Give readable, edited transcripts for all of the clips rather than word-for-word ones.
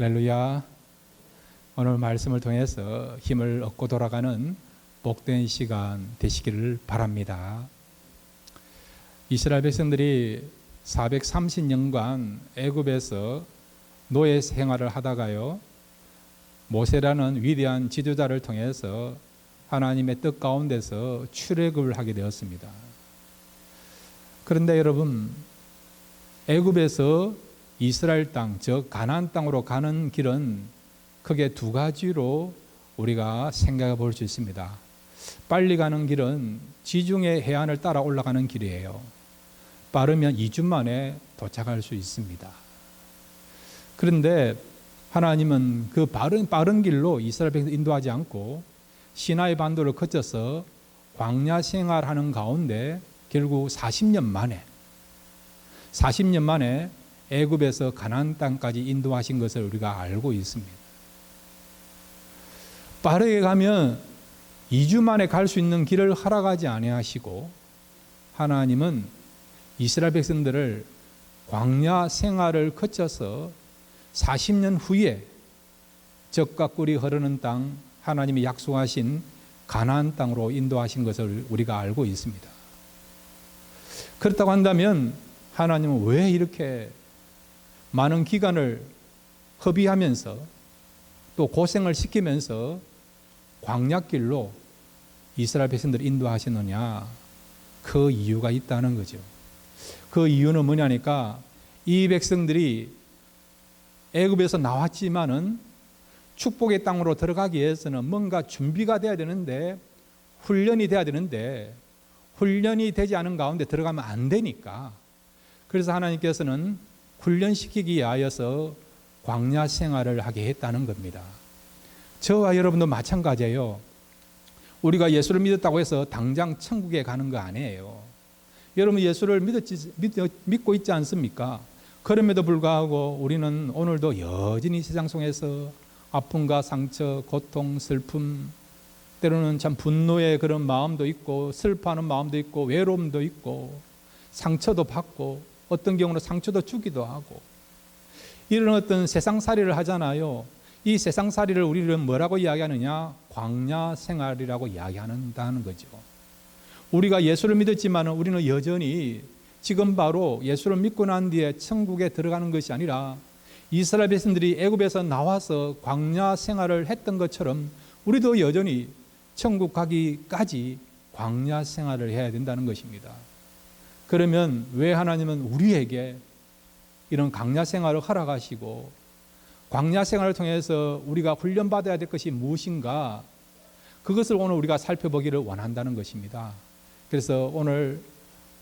할렐루야. 오늘 말씀을 통해서 힘을 얻고 돌아가는 복된 시간 되시기를 바랍니다. 이스라엘 백성들이 430년간 애굽에서 노예 생활을 하다가요, 모세라는 위대한 지도자를 통해서 하나님의 뜻 가운데서 출애굽을 하게 되었습니다. 그런데 여러분, 애굽에서 이스라엘 땅, 즉 가나안 땅으로 가는 길은 크게 두 가지로 우리가 생각해 볼 수 있습니다. 빨리 가는 길은 지중해 해안을 따라 올라가는 길이에요. 빠르면 2주 만에 도착할 수 있습니다. 그런데 하나님은 그 빠른 길로 이스라엘 백성을 인도하지 않고 시나이 반도를 거쳐서 광야 생활하는 가운데 결국 40년 만에 애굽에서 가나안 땅까지 인도하신 것을 우리가 알고 있습니다. 빠르게 가면 2주 만에 갈 수 있는 길을 허락하지 아니하시고, 하나님은 이스라엘 백성들을 광야 생활을 거쳐서 40년 후에 젖과 꿀이 흐르는 땅, 하나님이 약속하신 가나안 땅으로 인도하신 것을 우리가 알고 있습니다. 그렇다고 한다면 하나님은 왜 이렇게 많은 기간을 허비하면서 또 고생을 시키면서 광야길로 이스라엘 백성들을 인도하시느냐? 그 이유가 있다는 거죠. 그 이유는 뭐냐니까, 이 백성들이 애굽에서 나왔지만은 축복의 땅으로 들어가기 위해서는 뭔가 준비가 돼야 되는데, 훈련이 돼야 되는데, 훈련이 되지 않은 가운데 들어가면 안 되니까, 그래서 하나님께서는 훈련시키기 위하여서 광야 생활을 하게 했다는 겁니다. 저와 여러분도 마찬가지예요. 우리가 예수를 믿었다고 해서 당장 천국에 가는 거 아니에요. 여러분 예수를 믿고 있지 않습니까? 그럼에도 불구하고 우리는 오늘도 여전히 세상 속에서 아픔과 상처, 고통, 슬픔, 때로는 참 분노의 그런 마음도 있고, 슬퍼하는 마음도 있고, 외로움도 있고, 상처도 받고, 어떤 경우는 상처도 주기도 하고, 이런 어떤 세상살이를 하잖아요. 이 세상살이를 우리는 뭐라고 이야기하느냐? 광야 생활이라고 이야기한다는 거죠. 우리가 예수를 믿었지만 우리는 여전히 지금 바로 예수를 믿고 난 뒤에 천국에 들어가는 것이 아니라 이스라엘 백성들이 애굽에서 나와서 광야 생활을 했던 것처럼 우리도 여전히 천국 가기까지 광야 생활을 해야 된다는 것입니다. 그러면 왜 하나님은 우리에게 이런 광야 생활을 허락하시고, 광야 생활을 통해서 우리가 훈련받아야 될 것이 무엇인가, 그것을 오늘 우리가 살펴보기를 원한다는 것입니다. 그래서 오늘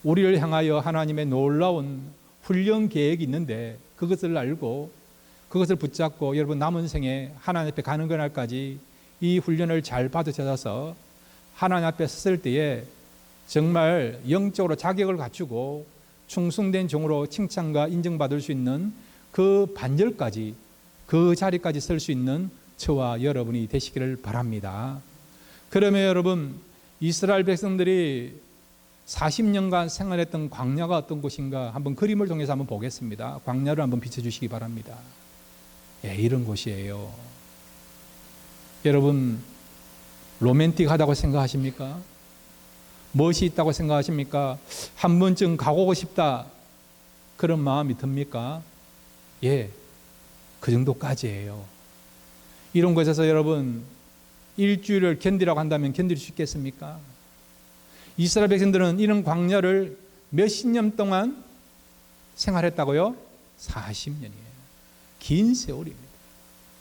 우리를 향하여 하나님의 놀라운 훈련 계획이 있는데, 그것을 알고 그것을 붙잡고 여러분 남은 생에 하나님 앞에 가는 그날까지 이 훈련을 잘 받으셔서 하나님 앞에 섰을 때에 정말 영적으로 자격을 갖추고 충성된 종으로 칭찬과 인정받을 수 있는 그 반절까지, 그 자리까지 설 수 있는 저와 여러분이 되시기를 바랍니다. 그러면 여러분, 이스라엘 백성들이 40년간 생활했던 광야가 어떤 곳인가 한번 그림을 통해서 한번 보겠습니다. 광야를 한번 비춰주시기 바랍니다. 예, 이런 곳이에요. 여러분, 로맨틱하다고 생각하십니까? 무엇이 있다고 생각하십니까? 한 번쯤 가보고 싶다, 그런 마음이 듭니까? 예, 그 정도까지예요. 이런 곳에서 여러분 일주일을 견디라고 한다면 견딜 수 있겠습니까? 이스라엘 백성들은 이런 광야를 몇십 년 동안 생활했다고요? 40년이에요. 긴 세월입니다.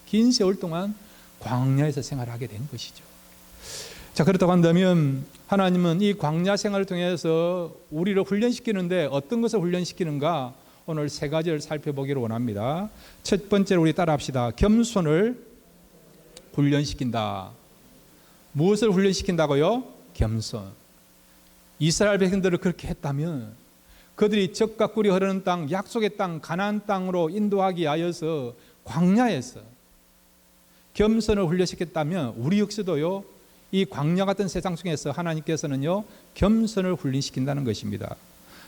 긴 세월 동안 광야에서 생활하게 된 것이죠. 자, 그렇다고 한다면 하나님은 이 광야 생활을 통해서 우리를 훈련시키는데 어떤 것을 훈련시키는가? 오늘 세 가지를 살펴보기를 원합니다. 첫 번째로 우리 따라합시다. 겸손을 훈련시킨다. 무엇을 훈련시킨다고요? 겸손. 이스라엘 백성들을 그렇게 했다면 그들이 젖과 꿀이 흐르는 땅, 약속의 땅, 가나안 땅으로 인도하기 위하여서 광야에서 겸손을 훈련시켰다면 우리 역시도요, 이 광야 같은 세상 속에서 하나님께서는요, 겸손을 훈련시킨다는 것입니다.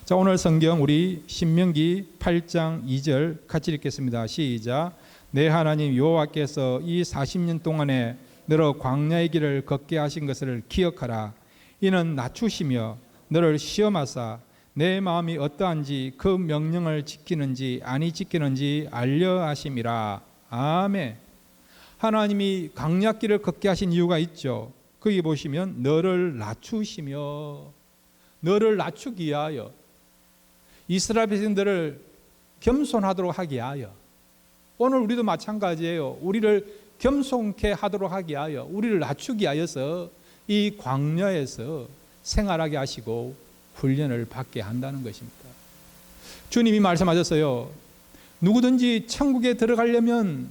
자, 오늘 성경 우리 신명기 8장 2절 같이 읽겠습니다. 시작. 내 하나님 여호와께서 이 40년 동안에 너로 광야의 길을 걷게 하신 것을 기억하라. 이는 낮추시며 너를 시험하사 내 마음이 어떠한지 그 명령을 지키는지 아니 지키는지 알려 하심이라. 아멘. 하나님이 광야길을 걷게 하신 이유가 있죠. 거기 보시면 너를 낮추시며, 너를 낮추기 위하여, 이스라엘 백성들을 겸손하도록 하기 위하여. 오늘 우리도 마찬가지예요. 우리를 겸손케 하도록 하기 위하여, 우리를 낮추기 위하여서 이 광야에서 생활하게 하시고 훈련을 받게 한다는 것입니다. 주님이 말씀하셨어요. 누구든지 천국에 들어가려면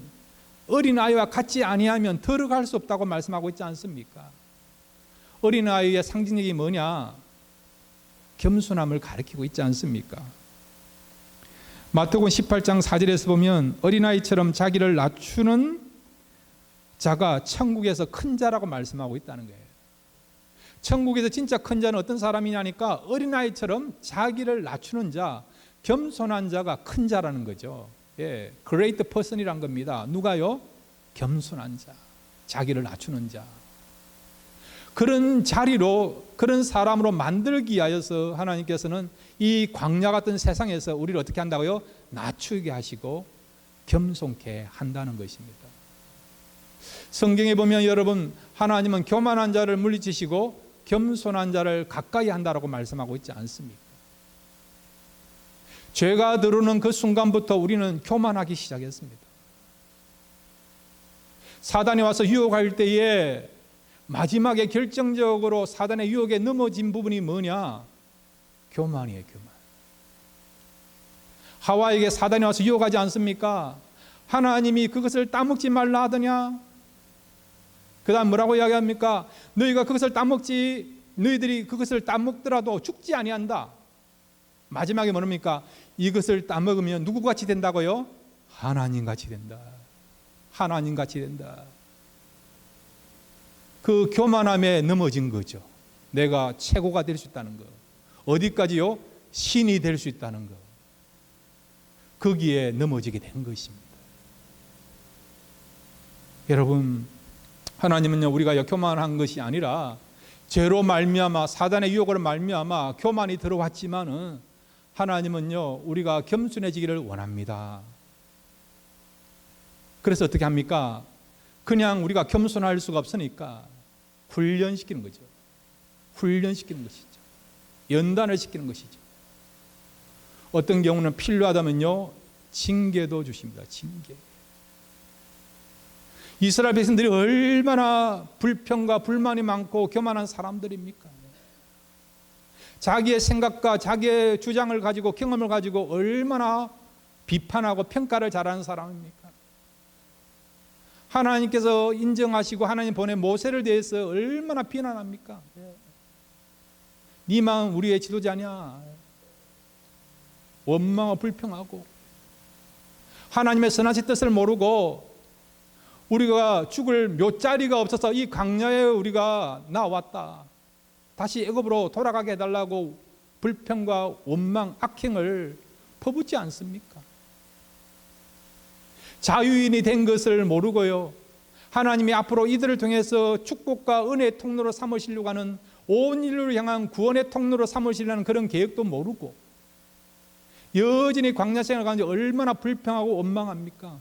어린아이와 같지 아니하면 들어갈 수 없다고 말씀하고 있지 않습니까? 어린아이의 상징력이 뭐냐? 겸손함을 가리키고 있지 않습니까? 마태복음 18장 4절에서 보면 어린아이처럼 자기를 낮추는 자가 천국에서 큰 자라고 말씀하고 있다는 거예요. 천국에서 진짜 큰 자는 어떤 사람이냐니까 어린아이처럼 자기를 낮추는 자, 겸손한 자가 큰 자라는 거죠. 예, great person이란 겁니다. 누가요? 겸손한 자, 자기를 낮추는 자. 그런 자리로, 그런 사람으로 만들기 위하여서 하나님께서는 이 광야 같은 세상에서 우리를 어떻게 한다고요? 낮추게 하시고 겸손케 한다는 것입니다. 성경에 보면 여러분, 하나님은 교만한 자를 물리치시고 겸손한 자를 가까이 한다라고 말씀하고 있지 않습니까? 죄가 들어오는 그 순간부터 우리는 교만하기 시작했습니다. 사단이 와서 유혹할 때에 마지막에 결정적으로 사단의 유혹에 넘어진 부분이 뭐냐? 교만이에요, 교만. 하와에게 사단이 와서 유혹하지 않습니까? 하나님이 그것을 따먹지 말라 하더냐? 그 다음 뭐라고 이야기합니까? 너희가 그것을 따먹지, 너희들이 그것을 따먹더라도 죽지 아니한다. 마지막에 뭐랍니까? 이것을 따먹으면 누구같이 된다고요? 하나님같이 된다. 하나님같이 된다. 그 교만함에 넘어진 거죠. 내가 최고가 될 수 있다는 거. 어디까지요? 신이 될 수 있다는 거. 거기에 넘어지게 된 것입니다. 여러분, 하나님은요, 우리가 교만한 것이 아니라 죄로 말미암아, 사단의 유혹으로 말미암아 교만이 들어왔지만은 하나님은요, 우리가 겸손해지기를 원합니다. 그래서 어떻게 합니까? 그냥 우리가 겸손할 수가 없으니까 훈련시키는 거죠. 훈련시키는 것이죠. 연단을 시키는 것이죠. 어떤 경우는 필요하다면요, 징계도 주십니다. 징계. 이스라엘 백성들이 얼마나 불평과 불만이 많고 교만한 사람들입니까? 자기의 생각과 자기의 주장을 가지고 경험을 가지고 얼마나 비판하고 평가를 잘하는 사람입니까? 하나님께서 인정하시고 하나님 보낸 모세를 대해서 얼마나 비난합니까? 니만 우리의 지도자냐? 원망하고 불평하고 하나님의 선하신 뜻을 모르고 우리가 죽을 묘자리가 없어서 이 광야에 우리가 나왔다. 다시 애굽으로 돌아가게 해달라고 불평과 원망, 악행을 퍼붓지 않습니까? 자유인이 된 것을 모르고요, 하나님이 앞으로 이들을 통해서 축복과 은혜의 통로로 삼으시려고 하는, 온 인류를 향한 구원의 통로로 삼으시려는 그런 계획도 모르고 여전히 광야 생활을 가는데 얼마나 불평하고 원망합니까?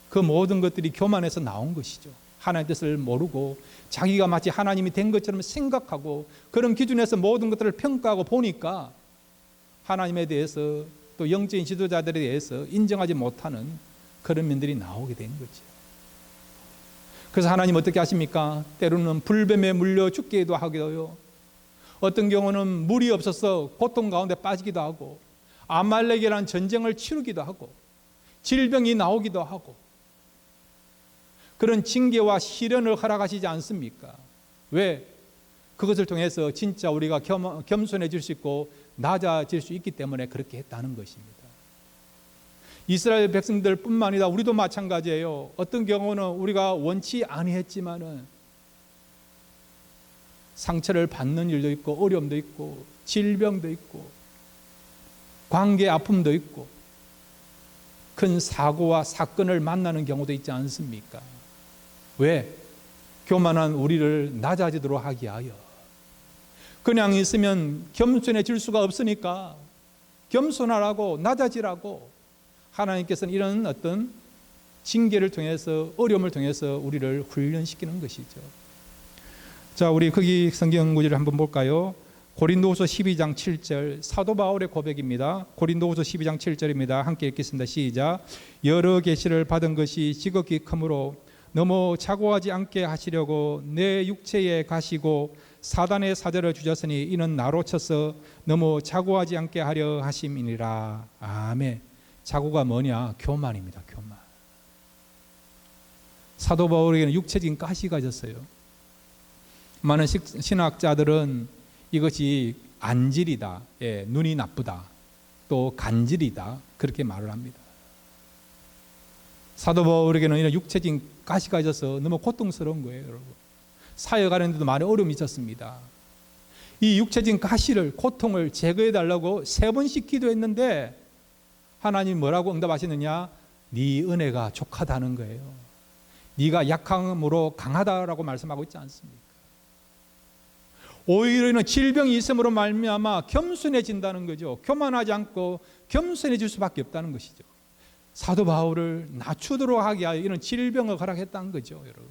그 모든 것들이 교만에서 나온 것이죠. 하나님의 뜻을 모르고 자기가 마치 하나님이 된 것처럼 생각하고 그런 기준에서 모든 것들을 평가하고 보니까 하나님에 대해서 또 영적인 지도자들에 대해서 인정하지 못하는 그런 면들이 나오게 된 거죠. 그래서 하나님 어떻게 하십니까? 때로는 불뱀에 물려 죽기도 하고요, 어떤 경우는 물이 없어서 고통 가운데 빠지기도 하고, 아말렉이라는 전쟁을 치르기도 하고, 질병이 나오기도 하고, 그런 징계와 시련을 허락하시지 않습니까? 왜? 그것을 통해서 진짜 우리가 겸손해질 수 있고 낮아질 수 있기 때문에 그렇게 했다는 것입니다. 이스라엘 백성들 뿐만 아니라 우리도 마찬가지예요. 어떤 경우는 우리가 원치 아니했지만은 상처를 받는 일도 있고, 어려움도 있고, 질병도 있고, 관계 아픔도 있고, 큰 사고와 사건을 만나는 경우도 있지 않습니까? 왜? 교만한 우리를 낮아지도록 하기 위하여. 그냥 있으면 겸손해질 수가 없으니까 겸손하라고, 낮아지라고 하나님께서는 이런 어떤 징계를 통해서, 어려움을 통해서 우리를 훈련시키는 것이죠. 자, 우리 거기 성경 구절을 한번 볼까요? 고린도후서 12장 7절, 사도 바울의 고백입니다. 고린도후서 12장 7절입니다. 함께 읽겠습니다. 시작. 여러 계시를 받은 것이 지극히 크므로 너무 착오하지 않게 하시려고 내 육체에 가시고 사단의 사자를 주셨으니 이는 나로 쳐서 너무 착오하지 않게 하려 하심이니라. 아멘. 착오가 뭐냐? 교만입니다. 교만. 사도 바울에게는 육체적인 가시가 있었어요. 많은 신학자들은 이것이 안질이다, 예, 눈이 나쁘다, 또 간질이다, 그렇게 말을 합니다. 사도 바울에게는 이런 육체적인 가시가 있어서 너무 고통스러운 거예요, 여러분. 사역하는 데도 많은 어려움이 있었습니다. 이 육체적인 가시를, 고통을 제거해 달라고 3번씩 기도했는데 하나님 뭐라고 응답하시느냐? 네 은혜가 족하다는 거예요. 네가 약함으로 강하다라고 말씀하고 있지 않습니까? 오히려 질병이 있음으로 말미암아 겸손해진다는 거죠. 교만하지 않고 겸손해질 수밖에 없다는 것이죠. 사도 바울을 낮추도록 하게 하여 이런 질병을 허락했다는 거죠, 여러분.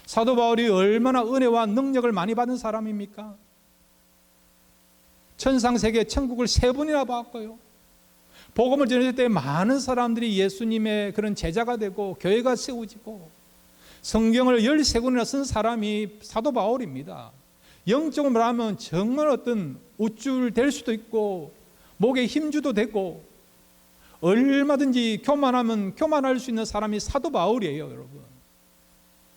사도 바울이 얼마나 은혜와 능력을 많이 받은 사람입니까? 천상세계 천국을 3번이나 받았고요. 복음을 전했을 때 많은 사람들이 예수님의 그런 제자가 되고 교회가 세워지고 성경을 13권이나 쓴 사람이 사도 바울입니다. 영적으로 말하면 정말 어떤 우쭐 될 수도 있고 목에 힘주도 되고 얼마든지 교만하면 교만할 수 있는 사람이 사도 바울이에요, 여러분.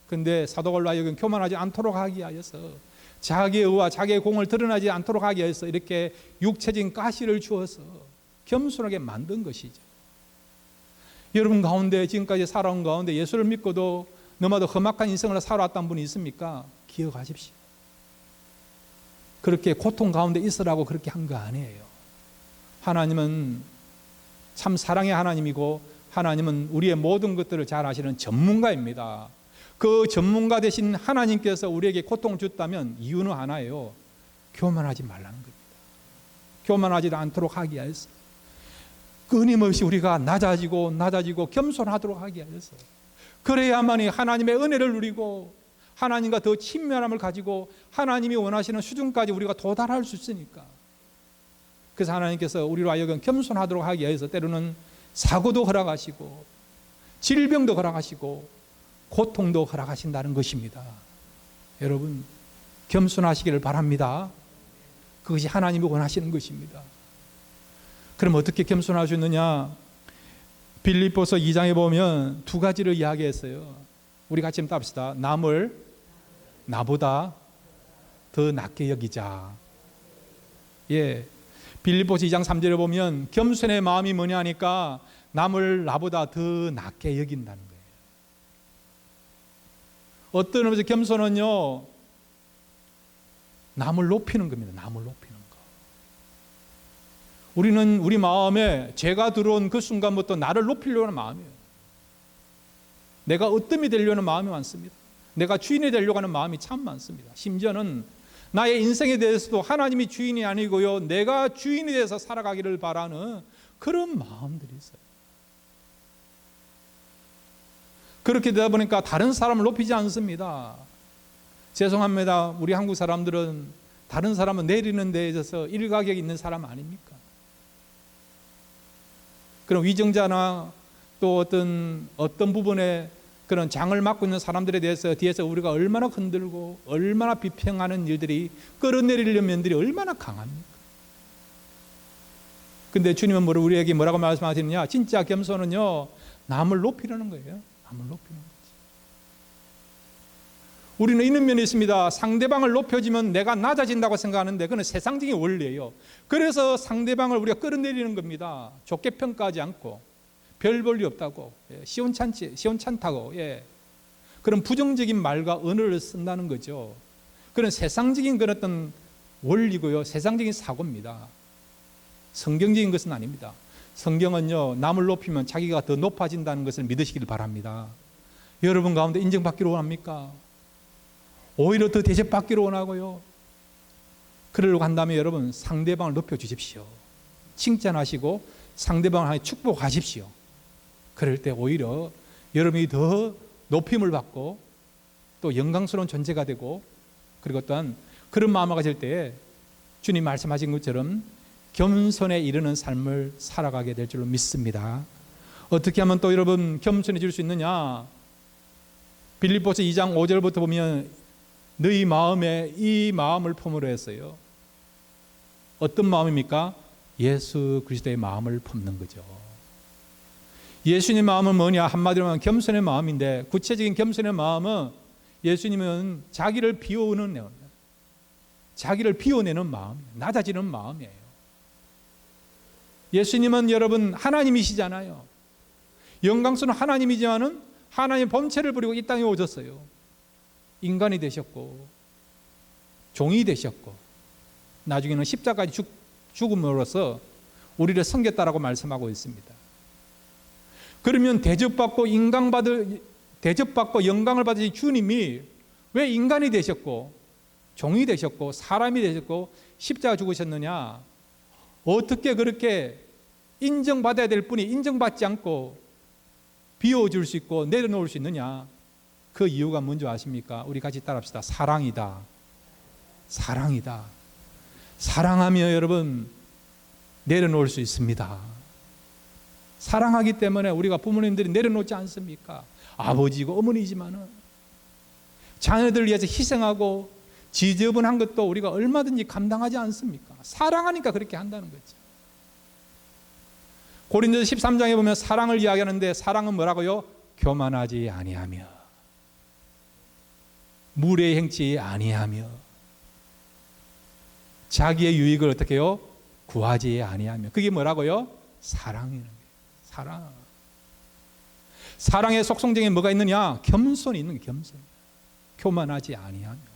근데 사도 바울로 하여금 교만하지 않도록 하기 위하여서 자기의 의와 자기의 공을 드러나지 않도록 하기 위해서 이렇게 육체적인 가시를 주어서 겸손하게 만든 것이죠. 여러분 가운데 지금까지 살아온 가운데 예수를 믿고도 너마다 험악한 인생을 살아왔던 분이 있습니까? 기억하십시오. 그렇게 고통 가운데 있으라고 그렇게 한 거 아니에요. 하나님은 참 사랑의 하나님이고 하나님은 우리의 모든 것들을 잘 아시는 전문가입니다. 그 전문가 되신 하나님께서 우리에게 고통을 줬다면 이유는 하나예요. 교만하지 말라는 겁니다. 교만하지 않도록 하기 위해서, 끊임없이 우리가 낮아지고 겸손하도록 하기 위해서, 그래야만이 하나님의 은혜를 누리고 하나님과 더 친밀함을 가지고 하나님이 원하시는 수준까지 우리가 도달할 수 있으니까. 그래서 하나님께서 우리로 하여금 겸손하도록 하기 위해서 때로는 사고도 허락하시고 질병도 허락하시고 고통도 허락하신다는 것입니다. 여러분 겸손하시기를 바랍니다. 그것이 하나님이 원하시는 것입니다. 그럼 어떻게 겸손할 수 있느냐? 빌립보서 2장에 보면 2가지를 이야기했어요. 우리 같이 한번 답시다. 남을 나보다 더 낮게 여기자. 예, 빌립보서 2장 3절에 보면 겸손의 마음이 뭐냐 하니까 남을 나보다 더 낮게 여긴다는 거예요. 어떤 의미에서 겸손은요, 남을 높이는 겁니다. 남을 높이는 거. 우리는 우리 마음에 죄가 들어온 그 순간부터 나를 높이려는 마음이에요. 내가 으뜸이 되려는 마음이 많습니다. 내가 주인이 되려고 하는 마음이 참 많습니다. 심지어는 나의 인생에 대해서도 하나님이 주인이 아니고요, 내가 주인이 돼서 살아가기를 바라는 그런 마음들이 있어요. 그렇게 되다 보니까 다른 사람을 높이지 않습니다. 죄송합니다. 우리 한국 사람들은 다른 사람을 내리는 데 있어서 일가격이 있는 사람 아닙니까? 그럼 위정자나 또 어떤 부분에 그런 장을 맡고 있는 사람들에 대해서 뒤에서 우리가 얼마나 흔들고 얼마나 비평하는 일들이, 끌어내리려는 면들이 얼마나 강합니까? 근데 주님은 우리에게 뭐라고 말씀하시느냐? 진짜 겸손은요, 남을 높이려는 거예요. 남을 높이는 거지. 우리는 이런 면이 있습니다. 상대방을 높여주면 내가 낮아진다고 생각하는데 그건 세상적인 원리예요. 그래서 상대방을 우리가 끌어내리는 겁니다. 좋게 평가하지 않고, 별 볼일 없다고, 시원찮다고, 예, 그런 부정적인 말과 언어를 쓴다는 거죠. 그런 세상적인 그런 어떤 원리고요, 세상적인 사고입니다. 성경적인 것은 아닙니다. 성경은요, 남을 높이면 자기가 더 높아진다는 것을 믿으시길 바랍니다. 여러분 가운데 인정받기를 원합니까? 오히려 더 대접받기를 원하고요. 그러려고 한다면 여러분 상대방을 높여주십시오. 칭찬하시고 상대방을 향해 축복하십시오. 그럴 때 오히려 여러분이 더 높임을 받고 또 영광스러운 존재가 되고, 그리고 또한 그런 마음을 가질 때에 주님 말씀하신 것처럼 겸손에 이르는 삶을 살아가게 될 줄로 믿습니다. 어떻게 하면 또 여러분 겸손해질 수 있느냐? 빌립보서 2장 5절부터 보면 너희 마음에 이 마음을 품으려 했어요. 어떤 마음입니까? 예수 그리스도의 마음을 품는 거죠. 예수님 마음은 뭐냐? 한마디로 하면 겸손의 마음인데, 구체적인 겸손의 마음은 예수님은 자기를 비워내는 마음, 낮아지는 마음이에요. 예수님은 여러분 하나님이시잖아요. 영광스러운 하나님이지만은 하나님의 본체를 버리고 이 땅에 오셨어요. 인간이 되셨고 종이 되셨고 나중에는 십자가에 죽음으로써 우리를 섬겼다라고 말씀하고 있습니다. 그러면 대접받고 영광을 받으신 주님이 왜 인간이 되셨고 종이 되셨고 사람이 되셨고 십자가 죽으셨느냐? 어떻게 그렇게 인정받아야 될 분이 인정받지 않고 비워줄 수 있고 내려놓을 수 있느냐? 그 이유가 뭔지 아십니까? 우리 같이 따라합시다. 사랑이다. 사랑이다. 사랑하며 여러분 내려놓을 수 있습니다. 사랑하기 때문에 우리가 부모님들이 내려놓지 않습니까? 아버지고 어머니지만은 자녀들 위해서 희생하고 지저분한 것도 우리가 얼마든지 감당하지 않습니까? 사랑하니까 그렇게 한다는 거죠. 고린도서 13장에 보면 사랑을 이야기하는데, 사랑은 뭐라고요? 교만하지 아니하며 물에 행치 아니하며 자기의 유익을 어떻게 해요? 구하지 아니하며. 그게 뭐라고요? 사랑이라는 거예요. 사랑. 사랑의 속성중에 뭐가 있느냐? 겸손이 있는 거예요. 겸손. 교만하지 아니하며.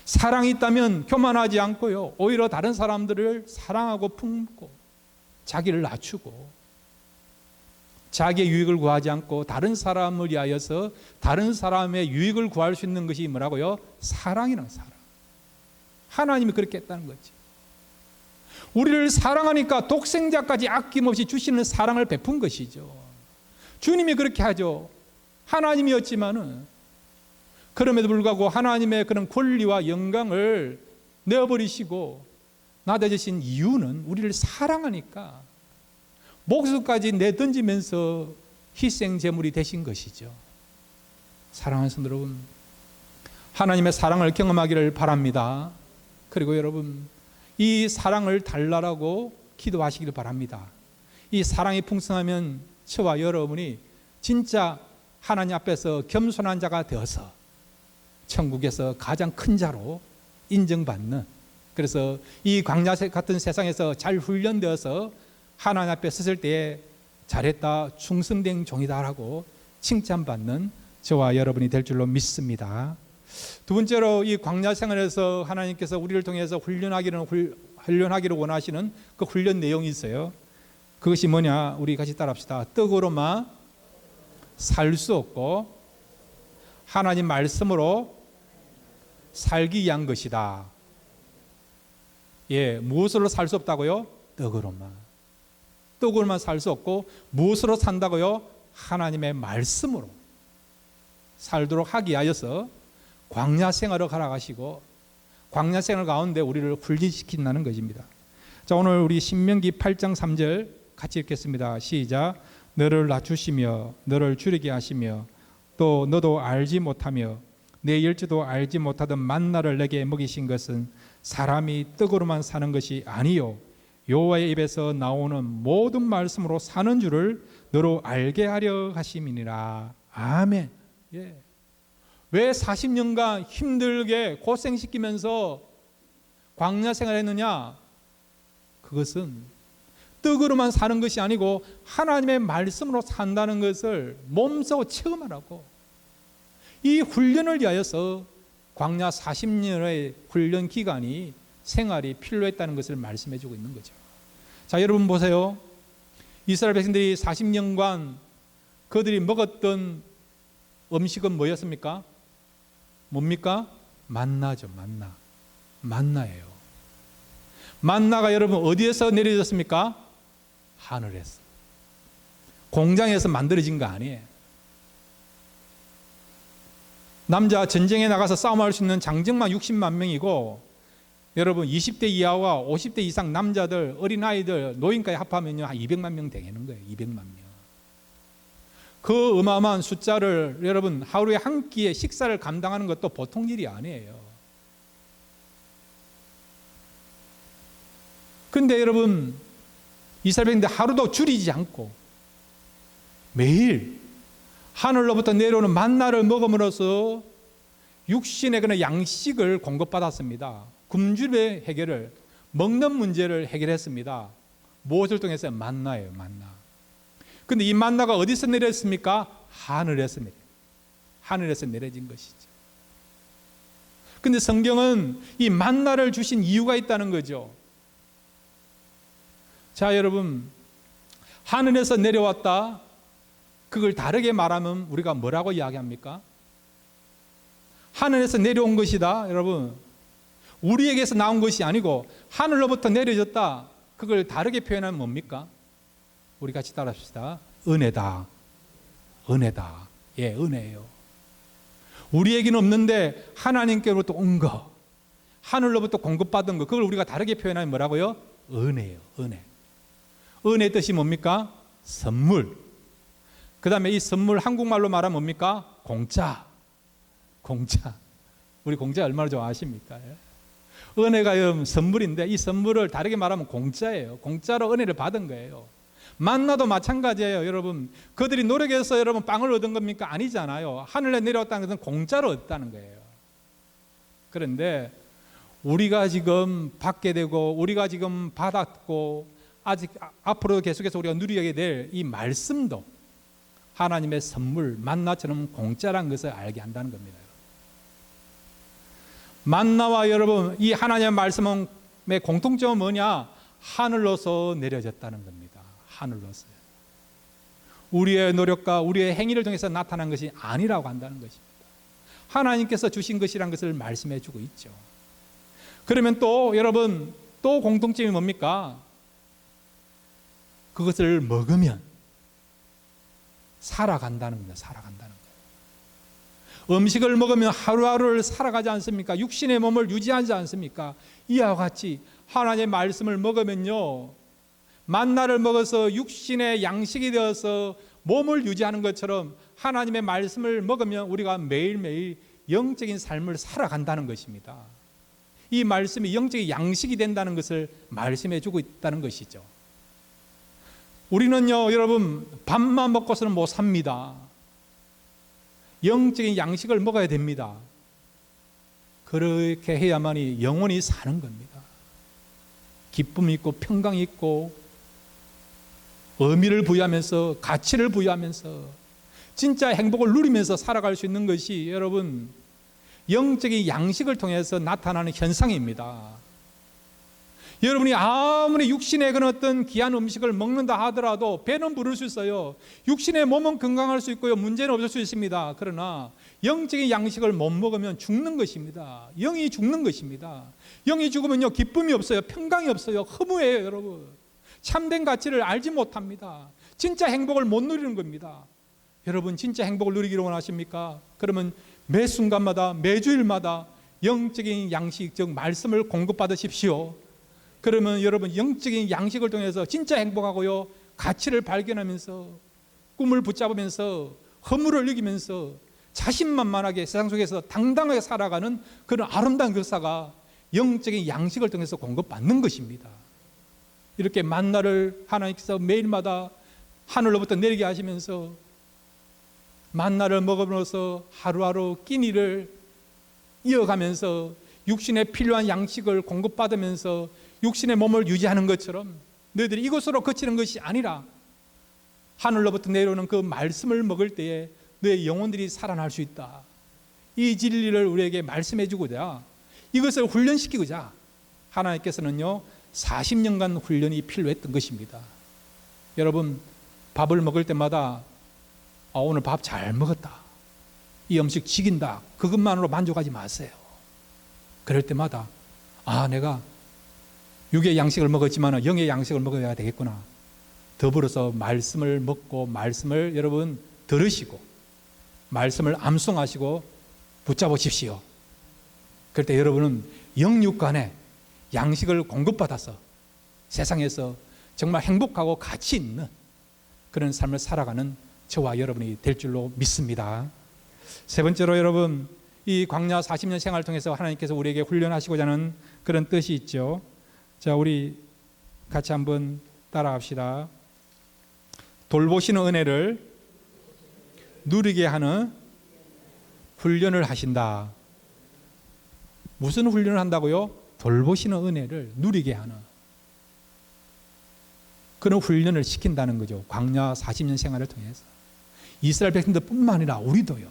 사랑이 있다면 교만하지 않고요, 오히려 다른 사람들을 사랑하고 품고 자기를 낮추고 자기의 유익을 구하지 않고 다른 사람을 위하여서 다른 사람의 유익을 구할 수 있는 것이 뭐라고요? 사랑이라는 사랑. 하나님이 그렇게 했다는 거죠. 우리를 사랑하니까 독생자까지 아낌없이 주시는 사랑을 베푼 것이죠. 주님이 그렇게 하죠. 하나님이었지만은 그럼에도 불구하고 하나님의 그런 권리와 영광을 내어버리시고 낮아지신 이유는 우리를 사랑하니까 목숨까지 내던지면서 희생 제물이 되신 것이죠. 사랑하는 성도 여러분, 하나님의 사랑을 경험하기를 바랍니다. 그리고 여러분, 이 사랑을 달라라고 기도하시기를 바랍니다. 이 사랑이 풍성하면 저와 여러분이 진짜 하나님 앞에서 겸손한 자가 되어서 천국에서 가장 큰 자로 인정받는, 그래서 이 광야 같은 세상에서 잘 훈련되어서 하나님 앞에 섰을 때에 잘했다, 충성된 종이다라고 칭찬받는 저와 여러분이 될 줄로 믿습니다. 두 번째로, 이 광야 생활에서 하나님께서 우리를 통해서 훈련하기를 원하시는 그 훈련 내용이 있어요. 그것이 뭐냐? 우리 같이 따라합시다. 떡으로만 살 수 없고 하나님 말씀으로 살기 위한 것이다. 예, 무엇으로 살 수 없다고요? 떡으로만. 떡으로만 살 수 없고 무엇으로 산다고요? 하나님의 말씀으로 살도록 하기 위하여서 광야 생활을 가라가시고 광야 생활 가운데 우리를 훈련시킨다는 것입니다. 자, 오늘 우리 신명기 8장 3절 같이 읽겠습니다. 시작. 너를 낮추시며 너를 줄이게 하시며 또 너도 알지 못하며 내 열조도 알지 못하던 만나를 내게 먹이신 것은 사람이 떡으로만 사는 것이 아니요 여호와의 입에서 나오는 모든 말씀으로 사는 줄을 너로 알게 하려 하심이니라. 아멘. 예. 왜 40년간 힘들게 고생시키면서 광야 생활했느냐? 그것은 떡으로만 사는 것이 아니고 하나님의 말씀으로 산다는 것을 몸소 체험하라고, 이 훈련을 위하여서 광야 40년의 훈련 기간이 생활이 필요했다는 것을 말씀해 주고 있는 거죠. 자, 여러분 보세요. 이스라엘 백성들이 40년간 그들이 먹었던 음식은 뭐였습니까? 뭡니까? 만나죠. 만나예요. 만나가 여러분 어디에서 내려졌습니까? 하늘에서. 공장에서 만들어진 거 아니에요. 남자 전쟁에 나가서 싸움할 수 있는 장정만 60만 명이고, 여러분 20대 이하와 50대 이상 남자들, 어린아이들, 노인까지 합하면요 한 200만 명 되는 거예요. 200만 명. 그 어마어마한 숫자를 여러분 하루에 한 끼의 식사를 감당하는 것도 보통 일이 아니에요. 그런데 여러분 이스라엘 백성들 하루도 줄이지 않고 매일 하늘로부터 내려오는 만나를 먹음으로써 육신의 그런 양식을 공급받았습니다. 굶주림의 해결을, 먹는 문제를 해결했습니다. 무엇을 통해서? 만나예요. 만나. 그런데 이 만나가 어디서 내렸습니까? 하늘에서 내려진 것이죠. 그런데 성경은 이 만나를 주신 이유가 있다는 거죠. 자, 여러분, 하늘에서 내려왔다, 그걸 다르게 말하면 우리가 뭐라고 이야기합니까? 하늘에서 내려온 것이다, 여러분, 우리에게서 나온 것이 아니고 하늘로부터 내려졌다, 그걸 다르게 표현하면 뭡니까? 우리 같이 따라합시다. 은혜다. 예, 은혜예요. 우리에게는 없는데 하나님께로부터 온 거, 하늘로부터 공급받은 거, 그걸 우리가 다르게 표현하면 뭐라고요? 은혜예요. 은혜의 뜻이 뭡니까? 선물. 그 다음에 이 선물 한국말로 말하면 뭡니까? 공짜. 우리 공짜 얼마나 좋아하십니까? 은혜가 선물인데 이 선물을 다르게 말하면 공짜예요. 공짜로 은혜를 받은 거예요. 만나도 마찬가지예요. 여러분, 그들이 노력해서 여러분 빵을 얻은 겁니까? 아니잖아요. 하늘에 내려왔다는 것은 공짜로 얻다는 거예요. 그런데 우리가 지금 받게 되고 우리가 지금 받았고 아직 앞으로 계속해서 우리가 누리게 될 이 말씀도 하나님의 선물, 만나처럼 공짜라는 것을 알게 한다는 겁니다. 만나와 여러분 이 하나님의 말씀의 공통점은 뭐냐? 하늘로서 내려졌다는 겁니다. 하늘로서요. 우리의 노력과 우리의 행위를 통해서 나타난 것이 아니라고 한다는 것입니다. 하나님께서 주신 것이라는 것을 말씀해 주고 있죠. 그러면 또 여러분 또 공통점이 뭡니까? 그것을 먹으면 살아간다는 겁니다. 살아간다는 거예요. 음식을 먹으면 하루하루를 살아가지 않습니까? 육신의 몸을 유지하지 않습니까? 이와 같이 하나님의 말씀을 먹으면요, 만나를 먹어서 육신의 양식이 되어서 몸을 유지하는 것처럼 하나님의 말씀을 먹으면 우리가 매일매일 영적인 삶을 살아간다는 것입니다. 이 말씀이 영적인 양식이 된다는 것을 말씀해 주고 있다는 것이죠. 우리는요, 여러분, 밥만 먹고서는 못 삽니다. 영적인 양식을 먹어야 됩니다. 그렇게 해야만이 영원히 사는 겁니다. 기쁨이 있고 평강이 있고 의미를 부여하면서 가치를 부여하면서 진짜 행복을 누리면서 살아갈 수 있는 것이 여러분 영적인 양식을 통해서 나타나는 현상입니다. 여러분이 아무리 육신의 그런 어떤 귀한 음식을 먹는다 하더라도 배는 부를 수 있어요. 육신의 몸은 건강할 수 있고요, 문제는 없을 수 있습니다. 그러나 영적인 양식을 못 먹으면 죽는 것입니다. 영이 죽는 것입니다. 영이 죽으면요, 기쁨이 없어요, 평강이 없어요, 허무해요. 여러분, 참된 가치를 알지 못합니다. 진짜 행복을 못 누리는 겁니다. 여러분, 진짜 행복을 누리기를 원하십니까? 그러면 매 순간마다 매주일마다 영적인 양식, 즉 말씀을 공급받으십시오. 그러면 여러분 영적인 양식을 통해서 진짜 행복하고요, 가치를 발견하면서 꿈을 붙잡으면서 허물을 이기면서 자신만만하게 세상 속에서 당당하게 살아가는 그런 아름다운 역사가 영적인 양식을 통해서 공급받는 것입니다. 이렇게 만나를 하나님께서 매일마다 하늘로부터 내리게 하시면서 만나를 먹으면서 하루하루 끼니를 이어가면서 육신에 필요한 양식을 공급받으면서 육신의 몸을 유지하는 것처럼 너희들이 이것으로 그치는 것이 아니라 하늘로부터 내려오는 그 말씀을 먹을 때에 너의 영혼들이 살아날 수 있다. 이 진리를 우리에게 말씀해 주고자, 이것을 훈련시키고자 하나님께서는요 40년간 훈련이 필요했던 것입니다. 여러분 밥을 먹을 때마다 오늘 밥 잘 먹었다, 이 음식 지긴다, 그것만으로 만족하지 마세요. 그럴 때마다 내가 육의 양식을 먹었지만 영의 양식을 먹어야 되겠구나. 더불어서 말씀을 먹고 말씀을 여러분 들으시고 말씀을 암송하시고 붙잡으십시오. 그럴 때 여러분은 영육간에 양식을 공급받아서 세상에서 정말 행복하고 가치 있는 그런 삶을 살아가는 저와 여러분이 될 줄로 믿습니다. 세 번째로 여러분, 이 광야 40년 생활을 통해서 하나님께서 우리에게 훈련하시고자 하는 그런 뜻이 있죠. 자, 우리 같이 한번 따라합시다. 돌보시는 은혜를 누리게 하는 훈련을 하신다. 무슨 훈련을 한다고요? 돌보시는 은혜를 누리게 하는 그런 훈련을 시킨다는 거죠. 광야 40년 생활을 통해서 이스라엘 백성들 뿐만 아니라 우리도요.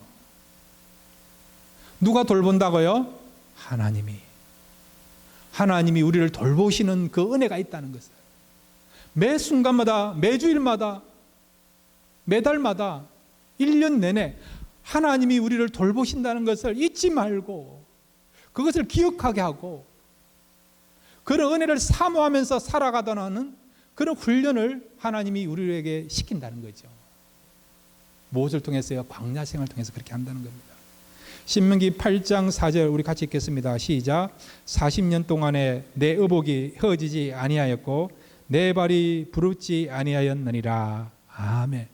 누가 돌본다고요? 하나님이 우리를 돌보시는 그 은혜가 있다는 것을 매 순간마다, 매주일마다, 매달마다 1년 내내 하나님이 우리를 돌보신다는 것을 잊지 말고 그것을 기억하게 하고 그런 은혜를 사모하면서 살아가다는 그런 훈련을 하나님이 우리에게 시킨다는 거죠. 무엇을 통해서요? 광야 생활을 통해서 그렇게 한다는 겁니다. 신명기 8장 4절 우리 같이 읽겠습니다. 시작. 40년 동안에 내 의복이 휘어지지 아니하였고 내 발이 부르지 아니하였느니라. 아멘.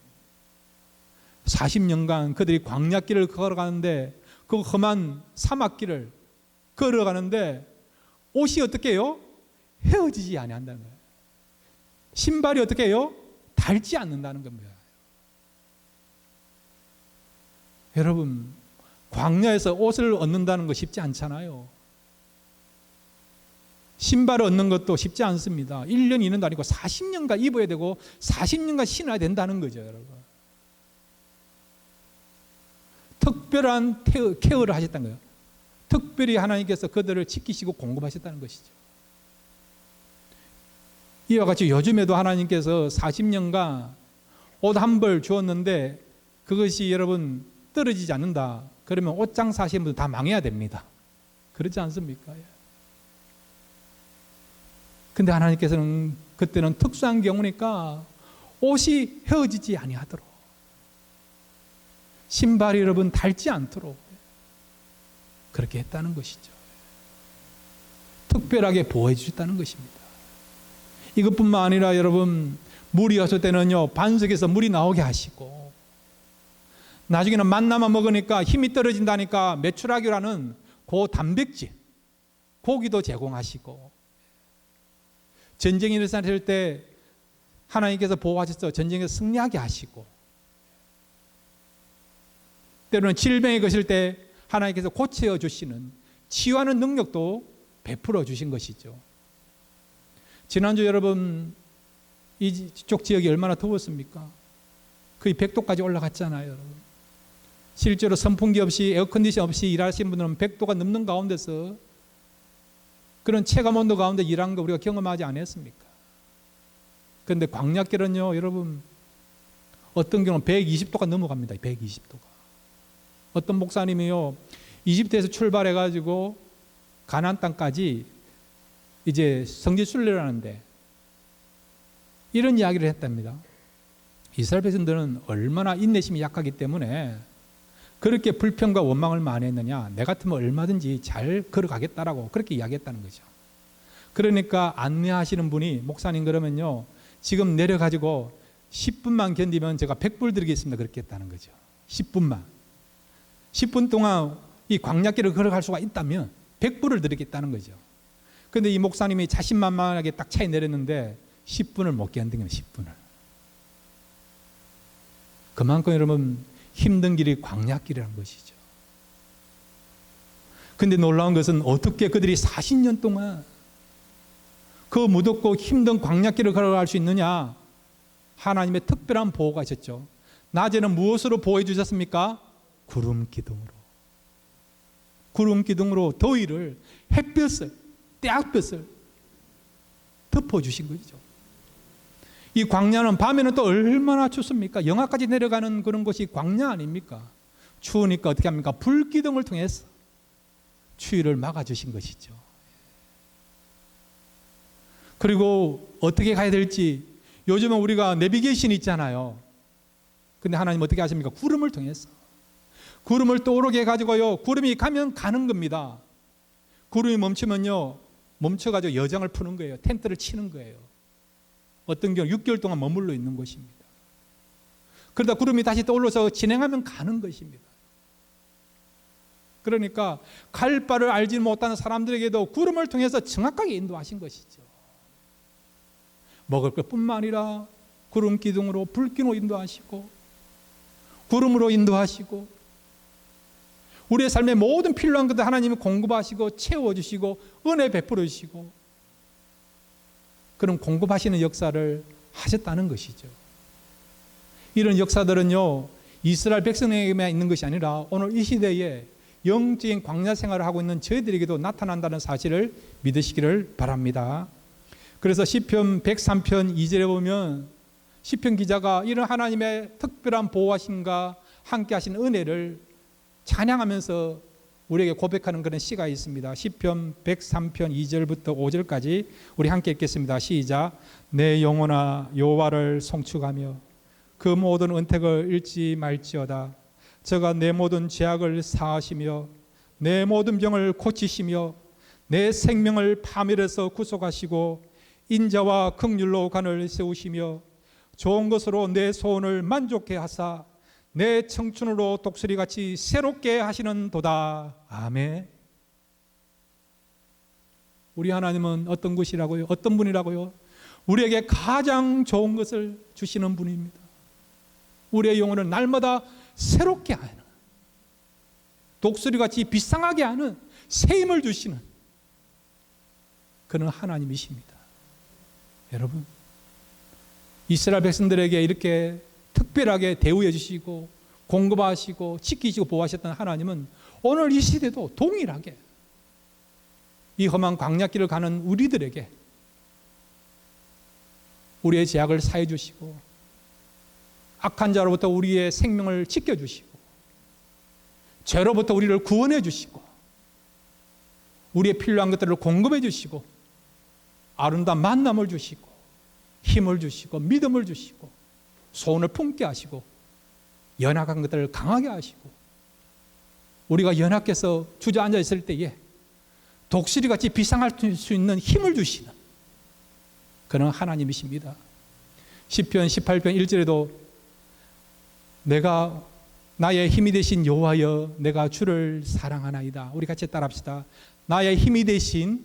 40년간 그들이 광야길을 걸어가는데 그 험한 사막길을 걸어가는데 옷이 어떻게 해요? 헤어지지 아니한다는 거예요. 신발이 어떻게 해요? 닳지 않는다는 겁니다. 여러분, 광야에서 옷을 얻는다는 거 쉽지 않잖아요. 신발을 얻는 것도 쉽지 않습니다. 1년, 2년도 아니고 40년간 입어야 되고 40년간 신어야 된다는 거죠, 여러분. 특별한 케어를 하셨다는 거예요. 특별히 하나님께서 그들을 지키시고 공급하셨다는 것이죠. 이와 같이 요즘에도 하나님께서 40년간 옷 한 벌 주었는데 그것이 여러분 떨어지지 않는다. 그러면 옷 장사 하시는 분들 다 망해야 됩니다. 그렇지 않습니까? 근데 하나님께서는 그때는 특수한 경우니까 옷이 헤어지지 아니하도록, 신발이 여러분 닳지 않도록 그렇게 했다는 것이죠. 특별하게 보호해 주셨다는 것입니다. 이것뿐만 아니라 여러분, 물이 왔을 때는요, 반석에서 물이 나오게 하시고, 나중에는 만나만 먹으니까 힘이 떨어진다니까 메추라기라는 고단백질, 고기도 제공하시고, 전쟁이 일어났을 때 하나님께서 보호하셔서 전쟁에서 승리하게 하시고, 때로는 질병이 것일 때 하나님께서 고쳐 주시는 치유하는 능력도 베풀어 주신 것이죠. 지난주 여러분, 이쪽 지역이 얼마나 더웠습니까? 거의 100도까지 올라갔잖아요, 여러분. 실제로 선풍기 없이 에어컨디션 없이 일하시는 분들은 100도가 넘는 가운데서 그런 체감 온도 가운데 일한 거 우리가 경험하지 않았습니까? 그런데 광야길은요, 여러분, 어떤 경우는 120도가 넘어갑니다. 120도가. 어떤 목사님이요, 이집트에서 출발해가지고 가나안 땅까지 이제 성지 순례를 하는데 이런 이야기를 했답니다. 이스라엘 백성들은 얼마나 인내심이 약하기 때문에 그렇게 불평과 원망을 많이 했느냐, 내 같으면 얼마든지 잘 걸어가겠다라고 그렇게 이야기했다는 거죠. 그러니까 안내하시는 분이, 목사님 그러면요, 지금 내려가지고 10분만 견디면 제가 100불 드리겠습니다, 그렇게 했다는 거죠. 10분 동안 이 광야길을 걸어갈 수가 있다면 100불을 드리겠다는 거죠. 그런데 이 목사님이 자신만만하게 딱 차에 내렸는데 10분을 못 견딘 거예요. 10분을. 그만큼 여러분 힘든 길이 광야길이라는 것이죠. 그런데 놀라운 것은 어떻게 그들이 40년 동안 그 무덥고 힘든 광야길을 걸어갈 수 있느냐? 하나님의 특별한 보호가 있었죠. 낮에는 무엇으로 보호해 주셨습니까? 구름 기둥으로. 구름 기둥으로 더위를, 햇볕을, 때학볕을 덮어주신 거죠. 이 광야는 밤에는 또 얼마나 춥습니까? 영하까지 내려가는 그런 곳이 광야 아닙니까? 추우니까 어떻게 합니까? 불기둥을 통해서 추위를 막아주신 것이죠. 그리고 어떻게 가야 될지, 요즘은 우리가 내비게이션 있잖아요. 근데 하나님 어떻게 하십니까? 구름을 통해서. 구름을 떠오르게 해가지고요, 구름이 가면 가는 겁니다. 구름이 멈추면요, 멈춰가지고 여정을 푸는 거예요. 텐트를 치는 거예요. 어떤 경우 6개월 동안 머물러 있는 것입니다. 그러다 구름이 다시 떠올라서 진행하면 가는 것입니다. 그러니까 갈 바를 알지 못하는 사람들에게도 구름을 통해서 정확하게 인도하신 것이죠. 먹을 것뿐만 아니라 구름 기둥으로, 불기둥으로 인도하시고, 구름으로 인도하시고, 우리의 삶의 모든 필요한 것들 하나님이 공급하시고 채워주시고 은혜 베풀어 주시고, 그런 공급하시는 역사를 하셨다는 것이죠. 이런 역사들은요, 이스라엘 백성에게만 있는 것이 아니라 오늘 이 시대에 영적인 광야 생활을 하고 있는 저희들에게도 나타난다는 사실을 믿으시기를 바랍니다. 그래서 시편 103편 2절에 보면 시편 기자가 이런 하나님의 특별한 보호하심과 함께 하신 은혜를 찬양하면서 우리에게 고백하는 그런 시가 있습니다. 시편 103편 2절부터 5절까지 우리 함께 읽겠습니다. 시작. 내 영혼아 여호와를 송축하며 그 모든 은택을 잃지 말지어다. 저가 내 모든 죄악을 사하시며 내 모든 병을 고치시며 내 생명을 파멸해서 구속하시고 인자와 긍휼로 관을 세우시며 좋은 것으로 내 소원을 만족해 하사 내 청춘으로 독수리같이 새롭게 하시는 도다. 아멘. 우리 하나님은 어떤 것이라고요? 어떤 분이라고요? 우리에게 가장 좋은 것을 주시는 분입니다. 우리의 영혼을 날마다 새롭게 하는, 독수리같이 비상하게 하는 새 힘을 주시는 그는 하나님이십니다. 여러분, 이스라엘 백성들에게 이렇게 특별하게 대우해 주시고 공급하시고 지키시고 보호하셨던 하나님은 오늘 이 시대도 동일하게 이 험한 광야길을 가는 우리들에게 우리의 죄악을 사해 주시고 악한 자로부터 우리의 생명을 지켜주시고 죄로부터 우리를 구원해 주시고 우리의 필요한 것들을 공급해 주시고 아름다운 만남을 주시고 힘을 주시고 믿음을 주시고 소원을 품게 하시고 연약한 것들을 강하게 하시고 우리가 연약해서 주저앉아 있을 때에 독수리같이 비상할 수 있는 힘을 주시는 그는 하나님이십니다. 시편 18편 1절에도 내가 나의 힘이 되신 여호와여 내가 주를 사랑하나이다. 우리 같이 따라합시다. 나의 힘이 되신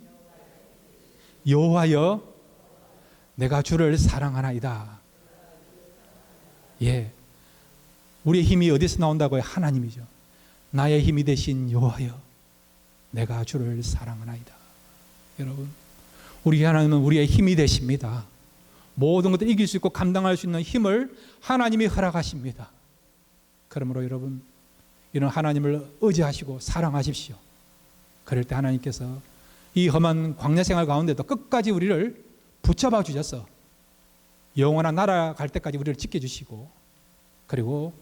여호와여 내가 주를 사랑하나이다. 예, 우리의 힘이 어디서 나온다고요? 하나님이죠. 나의 힘이 되신 여호와여 내가 주를 사랑하나이다. 여러분, 우리 하나님은 우리의 힘이 되십니다. 모든 것을 이길 수 있고 감당할 수 있는 힘을 하나님이 허락하십니다. 그러므로 여러분, 이런 하나님을 의지하시고 사랑하십시오. 그럴 때 하나님께서 이 험한 광야 생활 가운데도 끝까지 우리를 붙잡아 주셔서 영원한 나라 갈 때까지 우리를 지켜주시고 그리고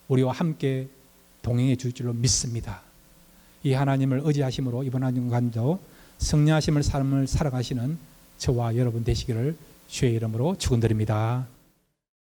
우리와 함께 동행해 줄 줄로 믿습니다. 이 하나님을 의지하심으로 이번 한 주간도 승리하심을 삶을 살아가시는 저와 여러분 되시기를 주의 이름으로 축원드립니다.